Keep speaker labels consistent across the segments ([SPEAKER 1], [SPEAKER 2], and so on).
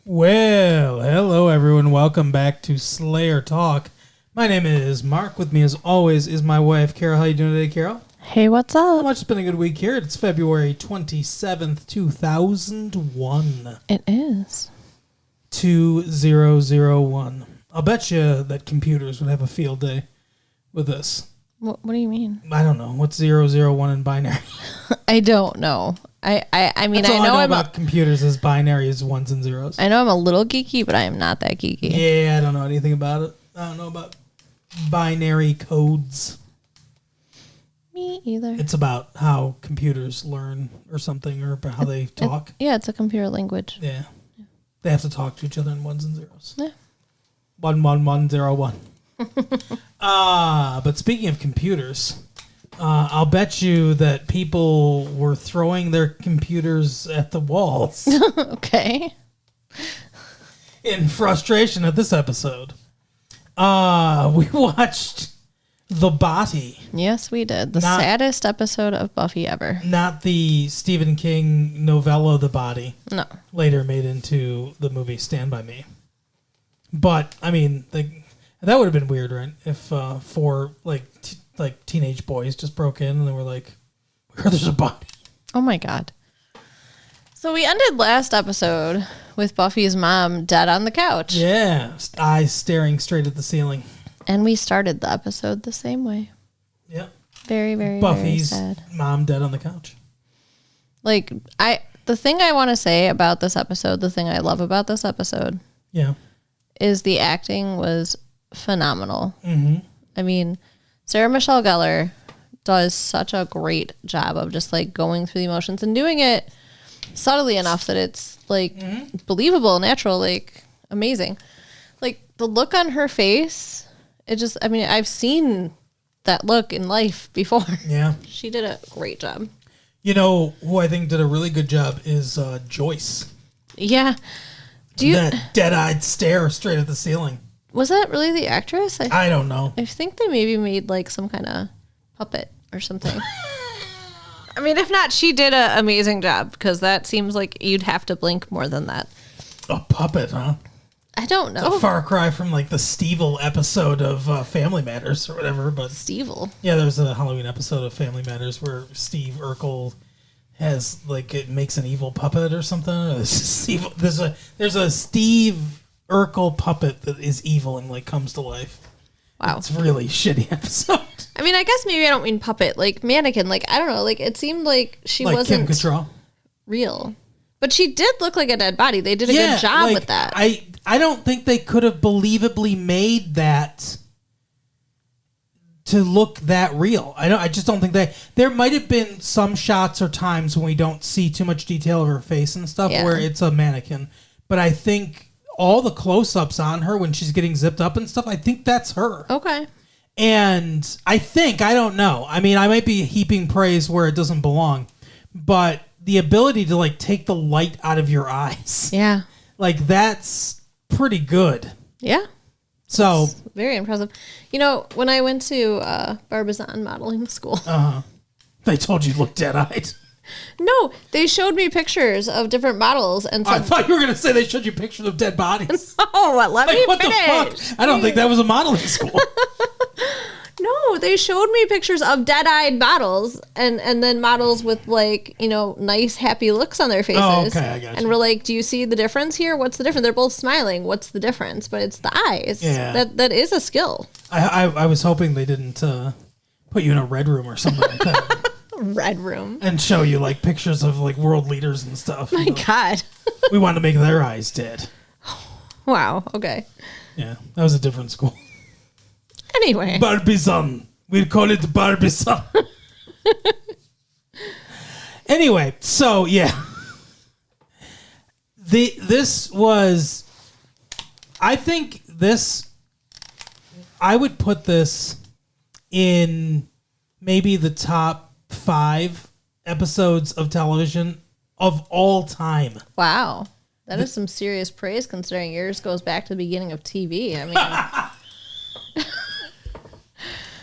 [SPEAKER 1] Well, hello everyone. Welcome back to Slayer Talk. My name is Mark. With me, as always, is my wife, Carol. How you doing today, Carol?
[SPEAKER 2] Hey, what's
[SPEAKER 1] How
[SPEAKER 2] up?
[SPEAKER 1] much? It's been a good week here. It's February 27th, 2001.
[SPEAKER 2] It is.
[SPEAKER 1] 2001. I'll bet you that computers would have a field day with this.
[SPEAKER 2] What do you mean?
[SPEAKER 1] I don't know. What's 001 in binary?
[SPEAKER 2] I don't know. I mean,
[SPEAKER 1] That's all
[SPEAKER 2] I know I'm
[SPEAKER 1] about computers is binary is ones and zeros.
[SPEAKER 2] I know I'm a little geeky, but I am not that geeky.
[SPEAKER 1] Yeah, I don't know anything about it. I don't know about binary codes.
[SPEAKER 2] Me either.
[SPEAKER 1] It's about how computers learn or something, or about how they talk.
[SPEAKER 2] It's a computer language.
[SPEAKER 1] Yeah. They have to talk to each other in ones and zeros.
[SPEAKER 2] Yeah.
[SPEAKER 1] 11101. But speaking of computers, I'll bet you that people were throwing their computers at the walls
[SPEAKER 2] Okay.
[SPEAKER 1] in frustration at this episode. We watched The Body.
[SPEAKER 2] Yes, we did. The saddest episode of Buffy ever.
[SPEAKER 1] Not the Stephen King novella The Body.
[SPEAKER 2] No.
[SPEAKER 1] Later made into the movie Stand By Me. But, I mean, that would have been weird, right? If four, teenage boys just broke in and they were like, we heard there's a body.
[SPEAKER 2] Oh my God. So we ended last episode with Buffy's mom dead on the couch.
[SPEAKER 1] Yeah, eyes staring straight at the ceiling.
[SPEAKER 2] And we started the episode the same way.
[SPEAKER 1] Yep.
[SPEAKER 2] Very, very,
[SPEAKER 1] Buffy's
[SPEAKER 2] very sad.
[SPEAKER 1] mom dead on the couch.
[SPEAKER 2] The thing I want to say about this episode, the thing I love about this episode,
[SPEAKER 1] Yeah.
[SPEAKER 2] is the acting was phenomenal.
[SPEAKER 1] Mm-hmm.
[SPEAKER 2] I mean, Sarah Michelle Gellar does such a great job of just like going through the emotions and doing it subtly enough that it's like believable, natural, like amazing. Like the look on her face, I've seen that look in life before.
[SPEAKER 1] Yeah.
[SPEAKER 2] She did a great job.
[SPEAKER 1] You know who I think did a really good job is Joyce.
[SPEAKER 2] Yeah.
[SPEAKER 1] That dead-eyed stare straight at the ceiling.
[SPEAKER 2] Was that really the actress?
[SPEAKER 1] I don't know.
[SPEAKER 2] I think they maybe made like some kind of puppet or something. I mean, if not, she did an amazing job because that seems like you'd have to blink more than that.
[SPEAKER 1] A puppet, huh?
[SPEAKER 2] I don't know.
[SPEAKER 1] A far cry from like the Stevel episode of Family Matters or whatever. But
[SPEAKER 2] Stevel.
[SPEAKER 1] yeah, there's a Halloween episode of Family Matters where Steve Urkel has like it makes an evil puppet or something. There's a Steve Urkel puppet that is evil and like comes to life.
[SPEAKER 2] Wow.
[SPEAKER 1] It's a really shitty episode.
[SPEAKER 2] I mean, I guess maybe I don't mean puppet, like mannequin. Like, I don't know. Like, it seemed like she
[SPEAKER 1] Like
[SPEAKER 2] wasn't
[SPEAKER 1] Kim Cattrall.
[SPEAKER 2] real. But she did look like a dead body. They did a good job
[SPEAKER 1] like,
[SPEAKER 2] with that.
[SPEAKER 1] I don't think they could have believably made that to look that real. I just don't think there might have been some shots or times when we don't see too much detail of her face and stuff where it's a mannequin. But I think all the close-ups on her when she's getting zipped up and stuff, I think that's her.
[SPEAKER 2] Okay.
[SPEAKER 1] And I don't know. I mean, I might be heaping praise where it doesn't belong, but the ability to like take the light out of your eyes.
[SPEAKER 2] Yeah.
[SPEAKER 1] Like that's pretty good.
[SPEAKER 2] Yeah.
[SPEAKER 1] So
[SPEAKER 2] It's very impressive. You know, when I went to Barbizon modeling school.
[SPEAKER 1] they told you look dead-eyed.
[SPEAKER 2] No, they showed me pictures of different models and
[SPEAKER 1] I
[SPEAKER 2] said,
[SPEAKER 1] thought you were going to say they showed you pictures of dead bodies.
[SPEAKER 2] "Oh, let me
[SPEAKER 1] What
[SPEAKER 2] finish."
[SPEAKER 1] the fuck? I don't think that was a modeling school.
[SPEAKER 2] No, they showed me pictures of dead-eyed models and then models with like, you know, nice happy looks on their faces.
[SPEAKER 1] Oh, okay, I got
[SPEAKER 2] And
[SPEAKER 1] you.
[SPEAKER 2] we're like, "Do you see the difference here? What's the difference? They're both smiling. What's the difference?" But it's the eyes.
[SPEAKER 1] Yeah.
[SPEAKER 2] That is a skill.
[SPEAKER 1] I was hoping they didn't put you in a red room or something like that
[SPEAKER 2] Red room.
[SPEAKER 1] and show you like pictures of like world leaders and stuff.
[SPEAKER 2] My God.
[SPEAKER 1] We wanted to make their eyes dead.
[SPEAKER 2] Wow. Okay.
[SPEAKER 1] Yeah, that was a different school.
[SPEAKER 2] Anyway.
[SPEAKER 1] Barbizon. We'd call it Barbizon. Anyway, so yeah. I would put this in maybe the top 5 episodes of television of all time.
[SPEAKER 2] Wow. That is some serious praise considering yours goes back to the beginning of TV. I mean,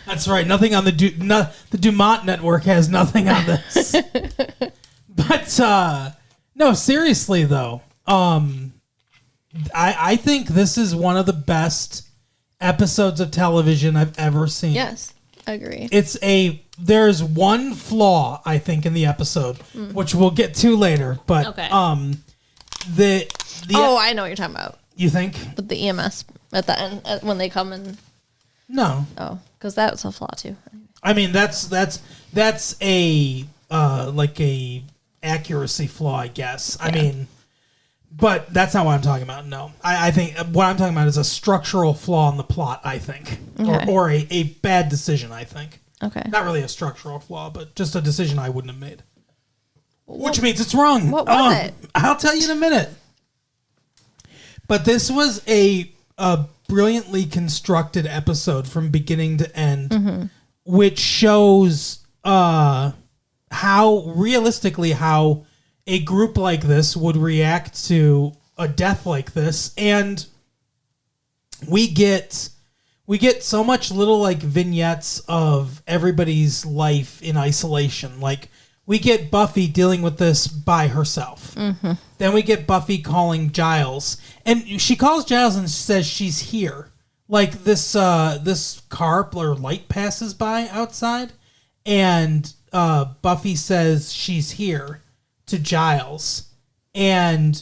[SPEAKER 1] That's right. Nothing on the Dumont network has nothing on this. But no, seriously though, I think this is one of the best episodes of television I've ever seen.
[SPEAKER 2] Yes, I agree.
[SPEAKER 1] There's one flaw, I think, in the episode, which we'll get to later. But
[SPEAKER 2] Okay.
[SPEAKER 1] I
[SPEAKER 2] know what you're talking about.
[SPEAKER 1] You think?
[SPEAKER 2] With the EMS at the end when they come and
[SPEAKER 1] No.
[SPEAKER 2] oh, because that was a flaw too.
[SPEAKER 1] I mean, that's a like a accuracy flaw, I guess. Yeah. I mean, but that's not what I'm talking about. No, I think what I'm talking about is a structural flaw in the plot. I think,
[SPEAKER 2] okay.
[SPEAKER 1] or a bad decision. I think.
[SPEAKER 2] Okay.
[SPEAKER 1] Not really a structural flaw, but just a decision I wouldn't have made. Which means it's wrong.
[SPEAKER 2] What was it?
[SPEAKER 1] I'll tell you in a minute. But this was a brilliantly constructed episode from beginning to end, which shows how realistically how a group like this would react to a death like this, and we get so much little like vignettes of everybody's life in isolation. Like we get Buffy dealing with this by herself. Mm-hmm. Then we get Buffy calling Giles, and she calls Giles and says she's here. Like this car or light passes by outside, and Buffy says she's here to Giles, and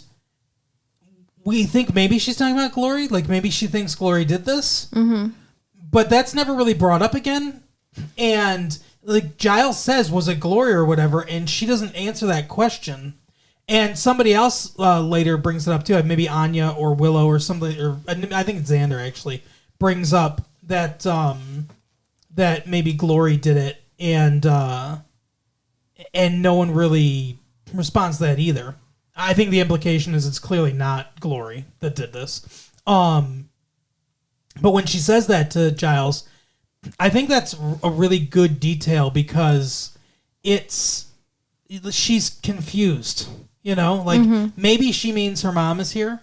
[SPEAKER 1] we think maybe she's talking about Glory. Like maybe she thinks Glory did this, but that's never really brought up again. And like Giles says, was it Glory or whatever, and she doesn't answer that question. And somebody else later brings it up too. Maybe Anya or Willow or somebody, or I think it's Xander actually brings up that that maybe Glory did it, and no one really responds to that either. I think the implication is it's clearly not Glory that did this. But when she says that to Giles, I think that's a really good detail because she's confused. You know, like maybe she means her mom is here.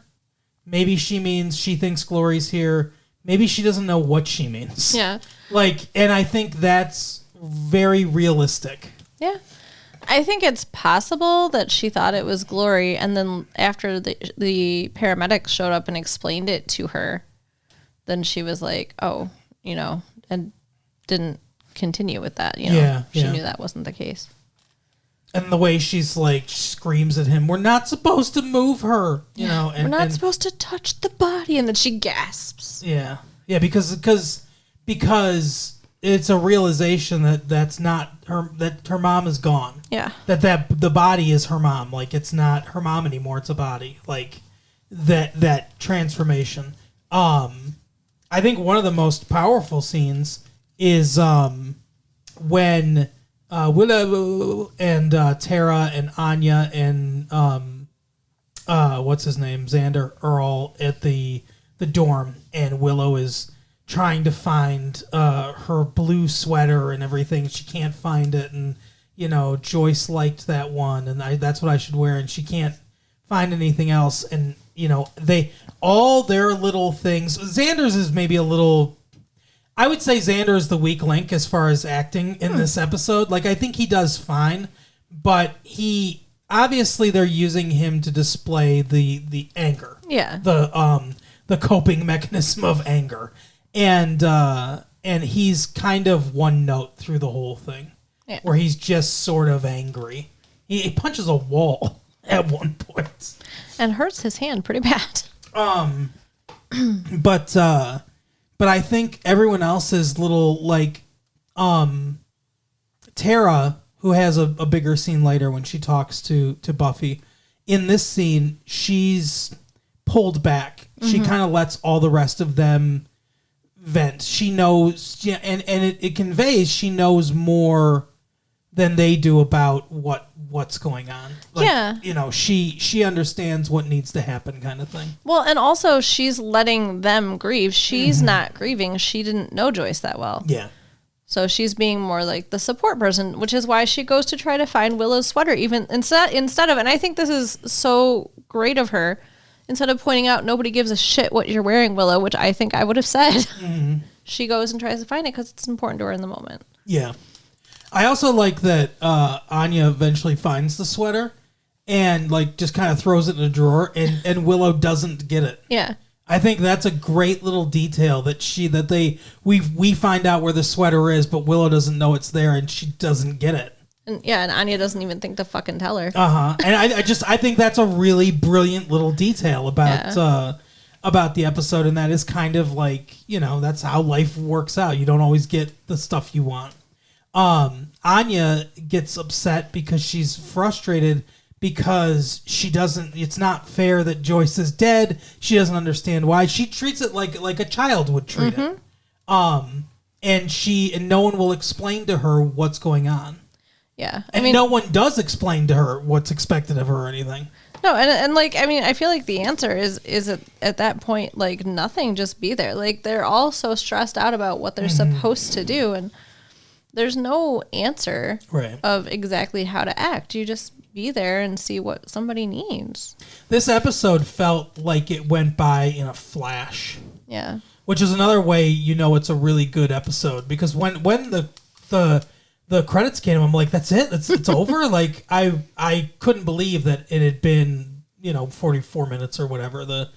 [SPEAKER 1] Maybe she means she thinks Glory's here. Maybe she doesn't know what she means.
[SPEAKER 2] Yeah.
[SPEAKER 1] Like, and I think that's very realistic.
[SPEAKER 2] Yeah. I think it's possible that she thought it was Glory, and then after the paramedics showed up and explained it to her, then she was like, oh, you know, and didn't continue with that, you know.
[SPEAKER 1] Yeah,
[SPEAKER 2] she knew that wasn't the case.
[SPEAKER 1] And the way she's like screams at him, we're not supposed to move her, you know. And,
[SPEAKER 2] we're not supposed to touch the body, and then she gasps.
[SPEAKER 1] Yeah, yeah, because it's a realization that's not her, that her mom is gone.
[SPEAKER 2] Yeah,
[SPEAKER 1] that the body is her mom. Like it's not her mom anymore; it's a body. Like that transformation. I think one of the most powerful scenes is when Willow and Tara and Anya and what's his name, Xander, are all at the dorm, and Willow is trying to find her blue sweater and everything. She can't find it, and you know Joyce liked that one, and that's what I should wear, and she can't find anything else. And you know all their little things. Xander's is maybe a little. I would say Xander is the weak link as far as acting in this episode. Like, I think he does fine, but obviously they're using him to display the anger.
[SPEAKER 2] Yeah.
[SPEAKER 1] The coping mechanism of anger. And he's kind of one note through the whole thing. Yeah. Where he's just sort of angry. He punches a wall at one point.
[SPEAKER 2] And hurts his hand pretty bad.
[SPEAKER 1] But I think everyone else is little, like, Tara, who has a bigger scene later when she talks to Buffy. In this scene, she's pulled back. She kind of lets all the rest of them vent. She knows, and it conveys she knows more than they do about what's going on. Like,
[SPEAKER 2] yeah.
[SPEAKER 1] You know, she understands what needs to happen kind of thing.
[SPEAKER 2] Well, and also she's letting them grieve. She's not grieving. She didn't know Joyce that well.
[SPEAKER 1] Yeah.
[SPEAKER 2] So she's being more like the support person, which is why she goes to try to find Willow's sweater, even instead of, and I think this is so great of her, instead of pointing out nobody gives a shit what you're wearing, Willow, which I think I would have said, she goes and tries to find it because it's important to her in the moment.
[SPEAKER 1] Yeah. I also like that Anya eventually finds the sweater, and like just kind of throws it in a drawer, and Willow doesn't get it.
[SPEAKER 2] Yeah.
[SPEAKER 1] I think that's a great little detail we find out where the sweater is, but Willow doesn't know it's there, and she doesn't get it.
[SPEAKER 2] And Anya doesn't even think to fucking tell her.
[SPEAKER 1] And I think that's a really brilliant little detail about the episode, and that is kind of like, that's how life works out. You don't always get the stuff you want. Anya gets upset because she's frustrated because it's not fair that Joyce is dead. She doesn't understand why. She treats it like a child would treat it. And no one will explain to her what's going on.
[SPEAKER 2] Yeah.
[SPEAKER 1] And no one does explain to her what's expected of her or anything.
[SPEAKER 2] No, and I feel like the answer is at that point, like, nothing, just be there. Like, they're all so stressed out about what they're supposed to do, and there's no answer of exactly how to act. You just be there and see what somebody needs. This
[SPEAKER 1] episode felt like it went by in a flash.
[SPEAKER 2] Yeah.
[SPEAKER 1] Which is another way it's a really good episode, because when the credits came, I'm like, that's it? It's over? Like, I couldn't believe that it had been, 44 minutes or whatever the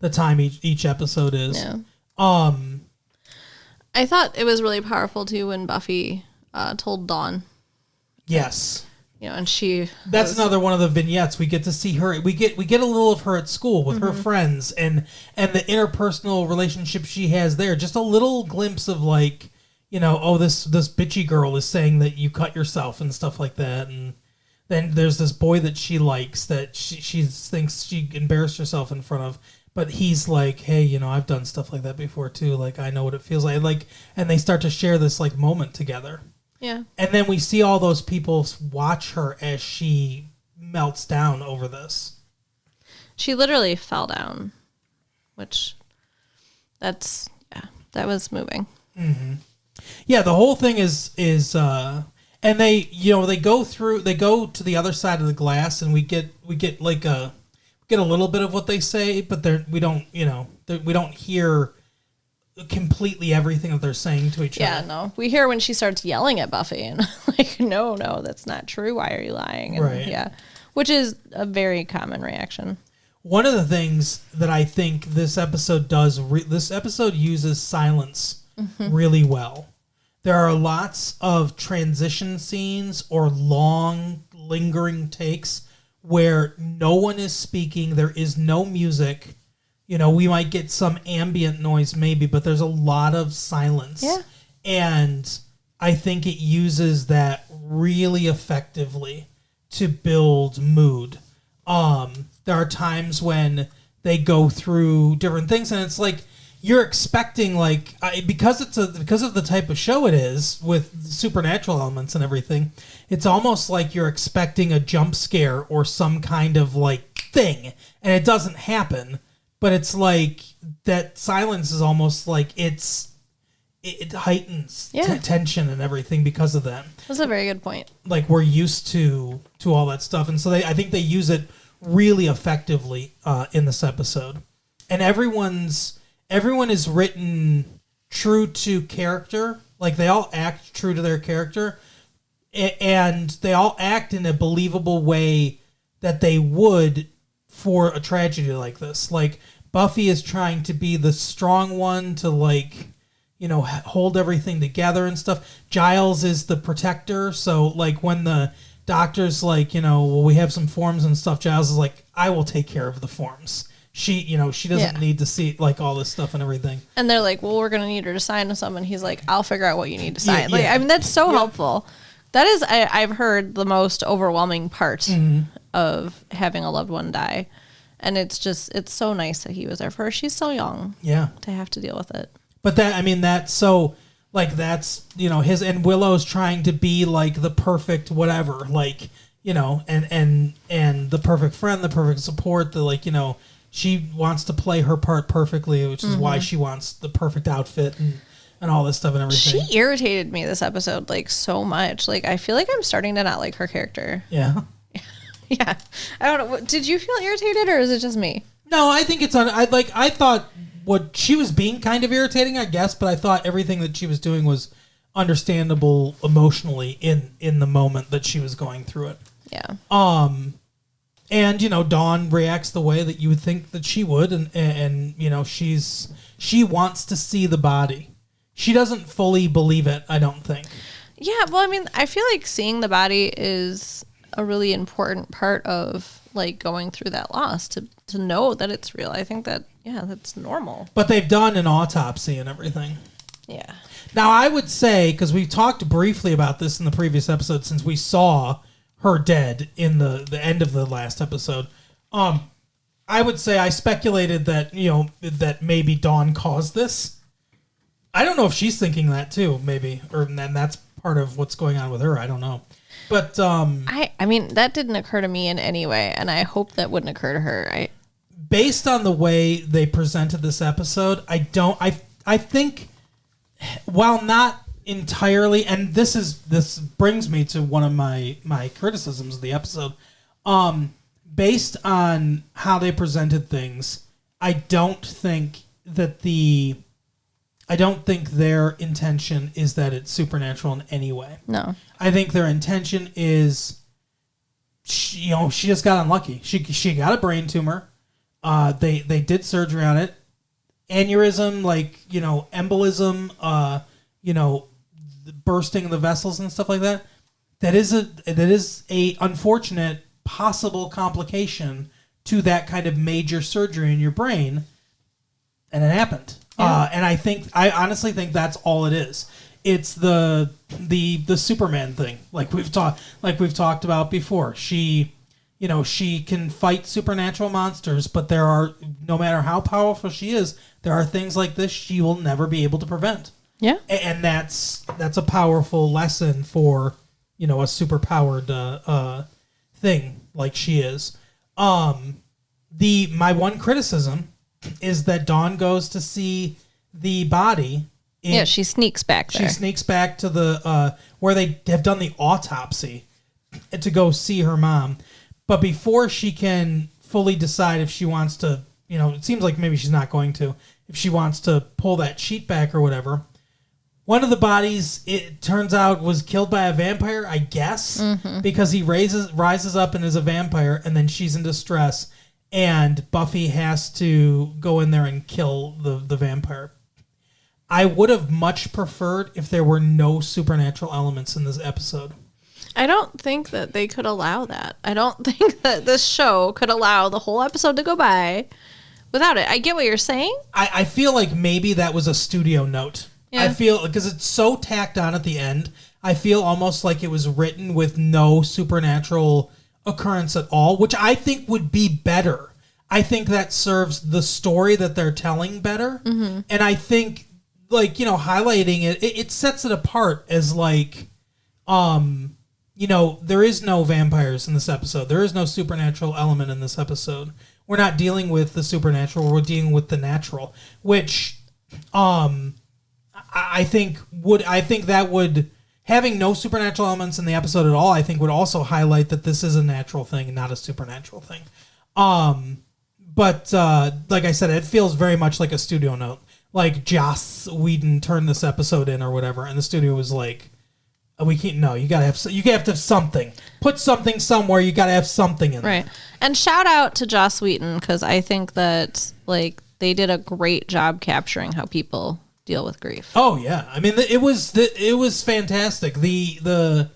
[SPEAKER 1] time each episode is.
[SPEAKER 2] Yeah. I thought it was really powerful, too, when Buffy told Dawn.
[SPEAKER 1] Yes.
[SPEAKER 2] And
[SPEAKER 1] that's another one of the vignettes. We get to see her. We get a little of her at school with her friends and the interpersonal relationship she has there. Just a little glimpse of, like, this bitchy girl is saying that you cut yourself and stuff like that. And then there's this boy that she likes that she thinks she embarrassed herself in front of. But he's like, hey, I've done stuff like that before too. Like, I know what it feels like. And they start to share this like moment together.
[SPEAKER 2] Yeah.
[SPEAKER 1] And then we see all those people watch her as she melts down over this.
[SPEAKER 2] She literally fell down, which that was moving.
[SPEAKER 1] Mm-hmm. Yeah, the whole thing is and they go to the other side of the glass, and we get like a little bit of what they say, but we don't hear completely everything that they're saying to each other.
[SPEAKER 2] Yeah, no. We hear when she starts yelling at Buffy, and like, no, that's not true. Why are you lying? And,
[SPEAKER 1] right.
[SPEAKER 2] Yeah, which is a very common reaction.
[SPEAKER 1] One of the things that I think this episode does, this episode uses silence really well. There are lots of transition scenes or long, lingering takes where no one is speaking. There is no music. We might get some ambient noise maybe, but there's a lot of silence.
[SPEAKER 2] Yeah.
[SPEAKER 1] And I think it uses that really effectively to build mood. There are times when they go through different things, and it's like you're expecting, like, because of the type of show it is with supernatural elements and everything, it's almost like you're expecting a jump scare or some kind of like thing, and it doesn't happen. But it's like that silence is almost like it heightens tension and everything because of that.
[SPEAKER 2] That's a very good point.
[SPEAKER 1] Like, we're used to all that stuff, and so I think they use it really effectively in this episode. And everyone is written true to character. Like, they all act true to their character, and they all act in a believable way that they would for a tragedy like this. Like, Buffy is trying to be the strong one to, like, hold everything together and stuff. Giles is the protector, so, like, when the doctor's like, well, we have some forms and stuff, Giles is like, I will take care of the forms. She doesn't need to see, like, all this stuff and everything.
[SPEAKER 2] And they're like, well, we're going to need her to sign to something. He's like, I'll figure out what you need to sign. Like, I mean, that's so helpful. That is, I've heard, the most overwhelming part of having a loved one die. And it's so nice that he was there for her. She's so young.
[SPEAKER 1] Yeah.
[SPEAKER 2] To have to deal with it.
[SPEAKER 1] But that's so, like, that's, his, and Willow's trying to be, like, the perfect whatever, like, and the perfect friend, the perfect support, the, like, she wants to play her part perfectly, which is why she wants the perfect outfit and all this stuff and everything.
[SPEAKER 2] She irritated me this episode, like, so much. Like, I feel like I'm starting to not like her character.
[SPEAKER 1] Yeah.
[SPEAKER 2] Yeah. I don't know. Did you feel irritated, or is it just me?
[SPEAKER 1] No, I think it's I thought what she was being kind of irritating, I guess, but I thought everything that she was doing was understandable emotionally in the moment that she was going through it.
[SPEAKER 2] Yeah.
[SPEAKER 1] And, Dawn reacts the way that you would think that she would. And she wants to see the body. She doesn't fully believe it, I don't think.
[SPEAKER 2] Yeah, well, I mean, I feel like seeing the body is a really important part of, like, going through that loss to know that it's real. I think that, that's normal.
[SPEAKER 1] But they've done an autopsy and everything.
[SPEAKER 2] Yeah.
[SPEAKER 1] Now, I would say, because we talked briefly about this in the previous episode, since we saw her dead in the end of the last episode, I would say I speculated that, that maybe Dawn caused this. I don't know if she's thinking that too, maybe, and that's part of what's going on with her. I don't know. But
[SPEAKER 2] I mean, that didn't occur to me in any way, and I hope that wouldn't occur to her.
[SPEAKER 1] Based on the way they presented this episode, I think, while not entirely, and this brings me to one of my criticisms of the episode, based on how they presented things, I don't think their intention is that it's supernatural in any way.
[SPEAKER 2] No.
[SPEAKER 1] I think their intention is, she just got unlucky. She got a brain tumor. They did surgery on it. Aneurysm, embolism, the bursting of the vessels and stuff like that. That is a unfortunate possible complication to that kind of major surgery in your brain, and it happened. Yeah. And I honestly think that's all it is. It's the Superman thing, like we've talked about before. She can fight supernatural monsters, but no matter how powerful she is, there are things like this she will never be able to prevent.
[SPEAKER 2] Yeah,
[SPEAKER 1] and that's a powerful lesson for a superpowered thing like she is. My one criticism is that Dawn goes to see the body.
[SPEAKER 2] She sneaks back there.
[SPEAKER 1] She sneaks back to the where they have done the autopsy to go see her mom. But before she can fully decide if she wants to, it seems like maybe she's not going to, if she wants to pull that sheet back or whatever, one of the bodies, it turns out, was killed by a vampire, I guess, because he rises up and is a vampire, and then she's in distress, and Buffy has to go in there and kill the vampire. I would have much preferred if there were no supernatural elements in this episode.
[SPEAKER 2] I don't think that they could allow that. I don't think that this show could allow the whole episode to go by without it. I get what you're saying.
[SPEAKER 1] I feel like maybe that was a studio note. Yeah. I feel, because it's so tacked on at the end, I feel almost like it was written with no supernatural occurrence at all, which I think would be better. I think that serves the story that they're telling better. Mm-hmm. And I think, highlighting it sets it apart as there is no vampires in this episode. There is no supernatural element in this episode. We're not dealing with the supernatural. We're dealing with the natural, which, I think that would, having no supernatural elements in the episode at all, I think would also highlight that this is a natural thing and not a supernatural thing. But like I said, it feels very much like a studio note. Like Joss Whedon turned this episode in or whatever, and the studio was like, "We can't. No, you have to have something. Put something somewhere. You gotta have something in there."
[SPEAKER 2] Right. And shout out to Joss Whedon, because I think that they did a great job capturing how people deal with grief.
[SPEAKER 1] Oh yeah, I mean it was fantastic. The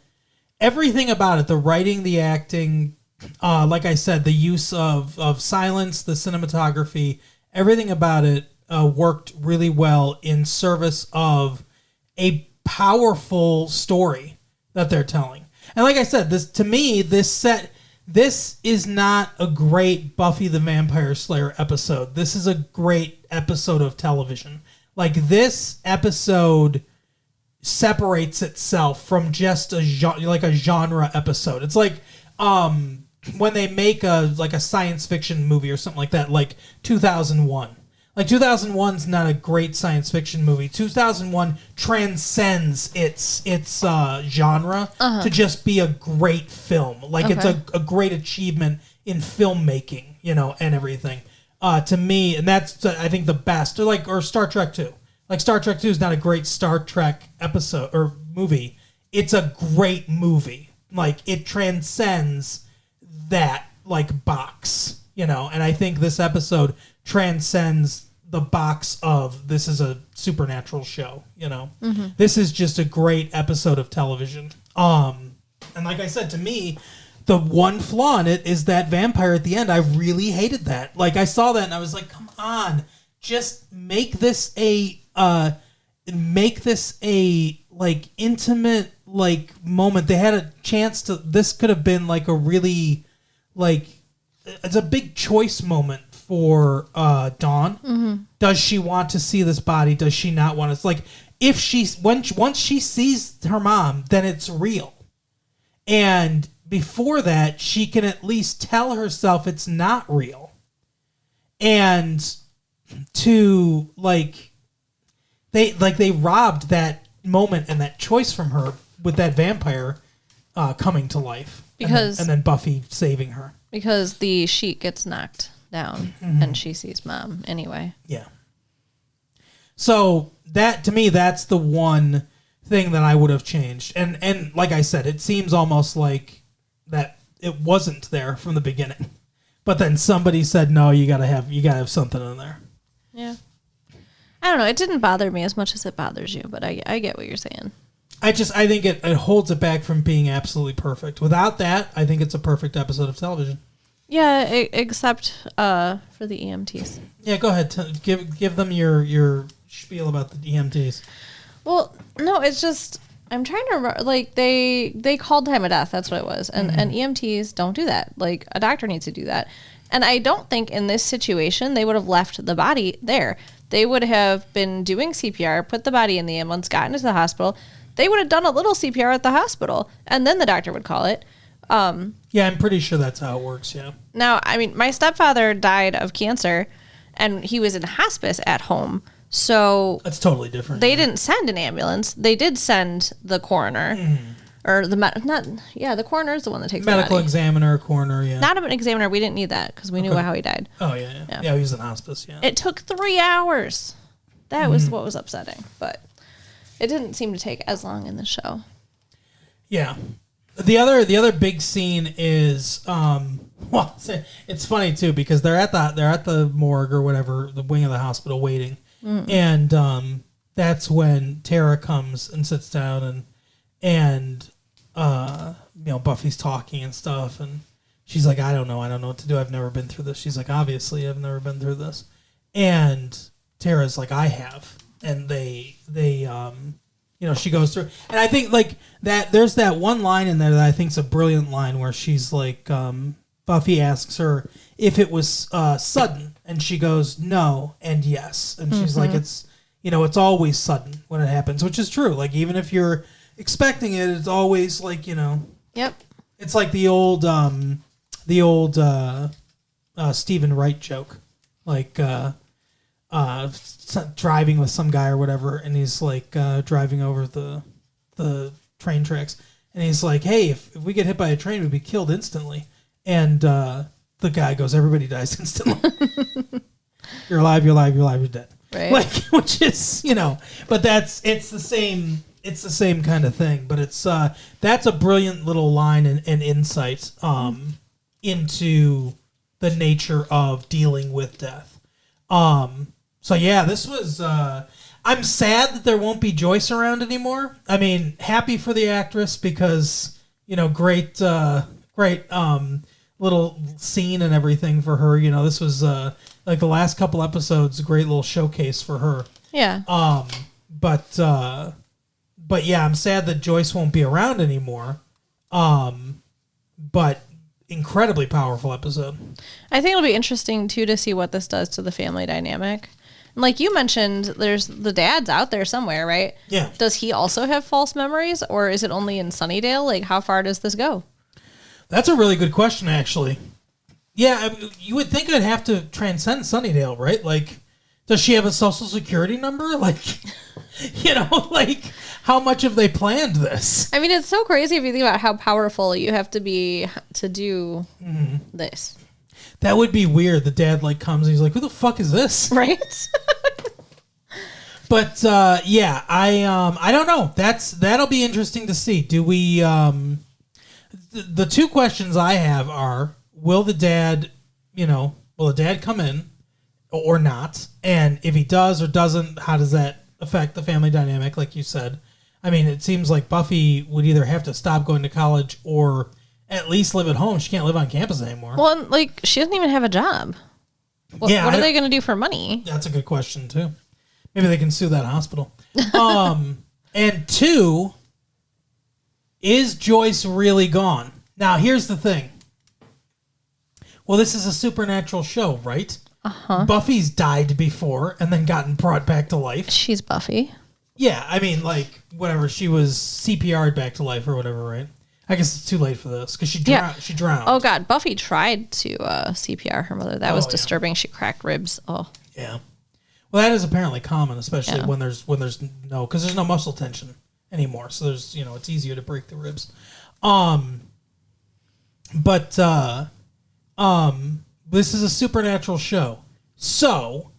[SPEAKER 1] everything about it, the writing, the acting, like I said, the use of silence, the cinematography, everything about it worked really well in service of a powerful story that they're telling. And like I said, this is not a great Buffy the Vampire Slayer episode. This is a great episode of television. Like, this episode separates itself from just a genre episode. It's like when they make a science fiction movie or something like that, like 2001. Like, 2001's not a great science fiction movie. 2001 transcends its genre to just be a great film. Like, it's a great achievement in filmmaking, and everything. To me, and that's, I think, the best. Or Star Trek 2. Like, Star Trek 2 is not a great Star Trek episode or movie. It's a great movie. Like, it transcends that like box, you know, and I think this episode transcends the box of this is a supernatural show, you know. Mm-hmm. This is just a great episode of television. And like I said, to me, the one flaw in it is that vampire at the end. I really hated that. Like, I saw that and I was like, come on, just make this a like intimate like moment. They had a chance to, this could have been like a really like, it's a big choice moment for Dawn. Mm-hmm. Does she want to see this body? Does she not want to? It's like, if once she sees her mom, then it's real. And before that, she can at least tell herself it's not real. And to like they robbed that moment and that choice from her with that vampire coming to life.
[SPEAKER 2] Because
[SPEAKER 1] and then Buffy saving her.
[SPEAKER 2] Because the sheet gets knocked down and she sees mom anyway.
[SPEAKER 1] Yeah. So that, to me, that's the one thing that I would have changed. And like I said, it seems almost like that it wasn't there from the beginning. But then somebody said, no, you gotta have something in there.
[SPEAKER 2] Yeah. I don't know. It didn't bother me as much as it bothers you, but I get what you're saying. I
[SPEAKER 1] think it holds it back from being absolutely perfect. Without that, I think it's a perfect episode of television.
[SPEAKER 2] Yeah, except for the EMTs.
[SPEAKER 1] Yeah, go ahead. Give them your spiel about the EMTs.
[SPEAKER 2] Well, no, it's just I'm trying to remember. Like they called time of death. That's what it was, and EMTs don't do that. Like a doctor needs to do that. And I don't think in this situation they would have left the body there. They would have been doing CPR, put the body in the ambulance, gotten into the hospital. They would have done a little CPR at the hospital, and then the doctor would call it.
[SPEAKER 1] Yeah, I'm pretty sure that's how it works, yeah.
[SPEAKER 2] Now, I mean, my stepfather died of cancer, and he was in hospice at home. So
[SPEAKER 1] that's totally different.
[SPEAKER 2] They didn't send an ambulance. They did send the coroner. Or the coroner is the one that takes
[SPEAKER 1] medical
[SPEAKER 2] the body.
[SPEAKER 1] Examiner, coroner, yeah.
[SPEAKER 2] Not an examiner. We didn't need that because we knew how he died.
[SPEAKER 1] Oh, yeah. Yeah, he was in hospice, yeah.
[SPEAKER 2] It took 3 hours. That was what was upsetting. But it didn't seem to take as long in the show.
[SPEAKER 1] Yeah. The other big scene is well, it's funny too because they're at the morgue or whatever, the wing of the hospital waiting. And that's when Tara comes and sits down and Buffy's talking and stuff, and she's like, I don't know what to do. I've never been through this. She's like, obviously I've never been through this. And Tara's like, I have. And they she goes through, and I think like that there's that one line in there that I think is a brilliant line where she's like, Buffy asks her if it was sudden, and she goes no and yes, and she's like, it's always sudden when it happens, which is true. Like even if you're expecting it, it's always like
[SPEAKER 2] Yep.
[SPEAKER 1] It's like the old Stephen Wright joke, like driving with some guy or whatever, and he's like driving over the train tracks, and he's like, hey, if we get hit by a train, we'd be killed instantly. And the guy goes, everybody dies instantly. You're alive, you're dead.
[SPEAKER 2] Right.
[SPEAKER 1] Like, which is, but it's the same kind of thing. But it's that's a brilliant little line and insight into the nature of dealing with death. So yeah, this was. I'm sad that there won't be Joyce around anymore. I mean, happy for the actress because great little scene and everything for her. This was like the last couple episodes, a great little showcase for her.
[SPEAKER 2] Yeah.
[SPEAKER 1] But yeah, I'm sad that Joyce won't be around anymore. But incredibly powerful episode.
[SPEAKER 2] I think it'll be interesting too to see what this does to the family dynamic. And like you mentioned, there's the dad's out there somewhere, right?
[SPEAKER 1] Yeah.
[SPEAKER 2] Does he also have false memories, or is it only in Sunnydale? Like, how far does this go?
[SPEAKER 1] That's a really good question, actually. Yeah, you would think it'd have to transcend Sunnydale, right? Like, does she have a social security number? Like, like, how much have they planned this?
[SPEAKER 2] I mean, it's so crazy if you think about how powerful you have to be to do this.
[SPEAKER 1] That would be weird. The dad, like, comes and he's like, who the fuck is this?
[SPEAKER 2] Right?
[SPEAKER 1] But, yeah, I don't know. That'll be interesting to see. Do we... The two questions I have are, will the dad come in or not? And if he does or doesn't, how does that affect the family dynamic, like you said? I mean, it seems like Buffy would either have to stop going to college or at least live at home. She can't live on campus anymore.
[SPEAKER 2] Well, and, like, she doesn't even have a job. What are they going to do for money?
[SPEAKER 1] That's a good question, too. Maybe they can sue that hospital. And 2, is Joyce really gone? Now, here's the thing. Well, this is a supernatural show, right?
[SPEAKER 2] Uh-huh.
[SPEAKER 1] Buffy's died before and then gotten brought back to life.
[SPEAKER 2] She's Buffy.
[SPEAKER 1] Yeah, I mean, like, whatever. She was CPR'd back to life or whatever, right? I guess it's too late for this because she drowned.
[SPEAKER 2] Oh, God. Buffy tried to CPR her mother. That was disturbing. Yeah. She cracked ribs. Oh.
[SPEAKER 1] Yeah. Well, that is apparently common, especially when there's because there's no muscle tension anymore. So there's, it's easier to break the ribs. This is a supernatural show. So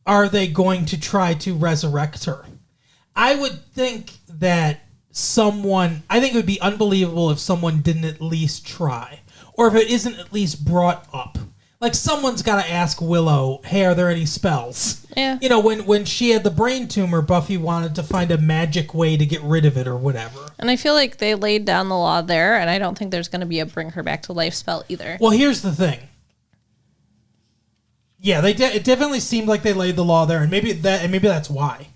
[SPEAKER 1] are they going to try to resurrect her? I would think that I think it would be unbelievable if someone didn't at least try, or if it isn't at least brought up. Like, someone's got to ask Willow, hey, are there any spells?
[SPEAKER 2] Yeah.
[SPEAKER 1] When she had the brain tumor, Buffy wanted to find a magic way to get rid of it or whatever.
[SPEAKER 2] And I feel like they laid down the law there, and I don't think there's going to be a bring her back to life spell either.
[SPEAKER 1] Well, here's the thing. Yeah, it definitely seemed like they laid the law there, and maybe that's why.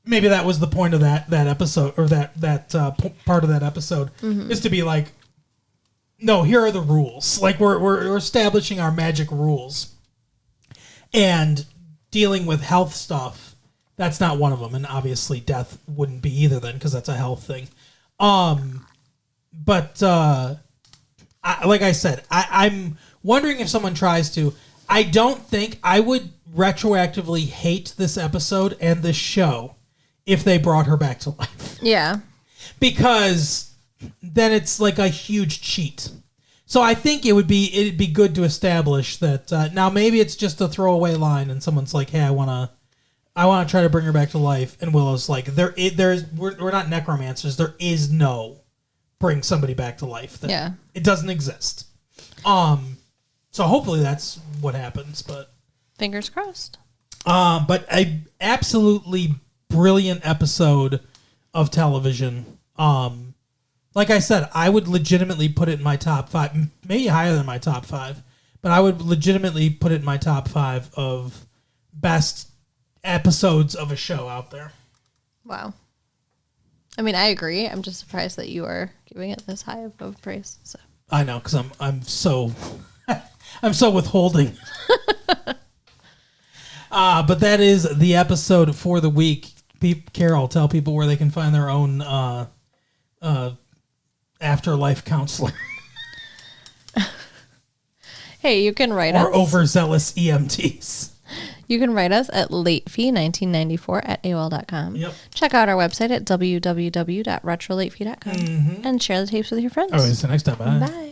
[SPEAKER 1] Maybe that was the point of that episode, or that part of that episode, is to be like, no, here are the rules. Like, we're establishing our magic rules. And dealing with health stuff, that's not one of them. And obviously death wouldn't be either then, because that's a health thing. Like I said, I'm wondering if someone tries to. I don't think I would retroactively hate this episode and this show if they brought her back to life.
[SPEAKER 2] Yeah.
[SPEAKER 1] Because then it's like a huge cheat. So I think it'd be good to establish that now maybe it's just a throwaway line and someone's like, hey, I want to try to bring her back to life, and Willow's like, we're not necromancers. There is no bring somebody back to life thing.
[SPEAKER 2] Yeah.
[SPEAKER 1] It doesn't exist. So hopefully that's what happens, but
[SPEAKER 2] fingers crossed.
[SPEAKER 1] But a absolutely brilliant episode of television. Like I said, I would legitimately put it in my top 5, maybe higher than my top 5, but I would legitimately put it in my top 5 of best episodes of a show out there.
[SPEAKER 2] Wow. I mean, I agree. I'm just surprised that you are giving it this high of praise. So.
[SPEAKER 1] I know, because I'm so I'm so withholding. But that is the episode for the week. Carol, tell people where they can find their own afterlife counselor.
[SPEAKER 2] Hey, you can write us.
[SPEAKER 1] Or overzealous EMTs.
[SPEAKER 2] You can write us at latefee1994@aol.com.
[SPEAKER 1] Yep.
[SPEAKER 2] Check out our website at www.retrolatefee.com and share the tapes with your friends.
[SPEAKER 1] All right, so next time. Bye.
[SPEAKER 2] Bye.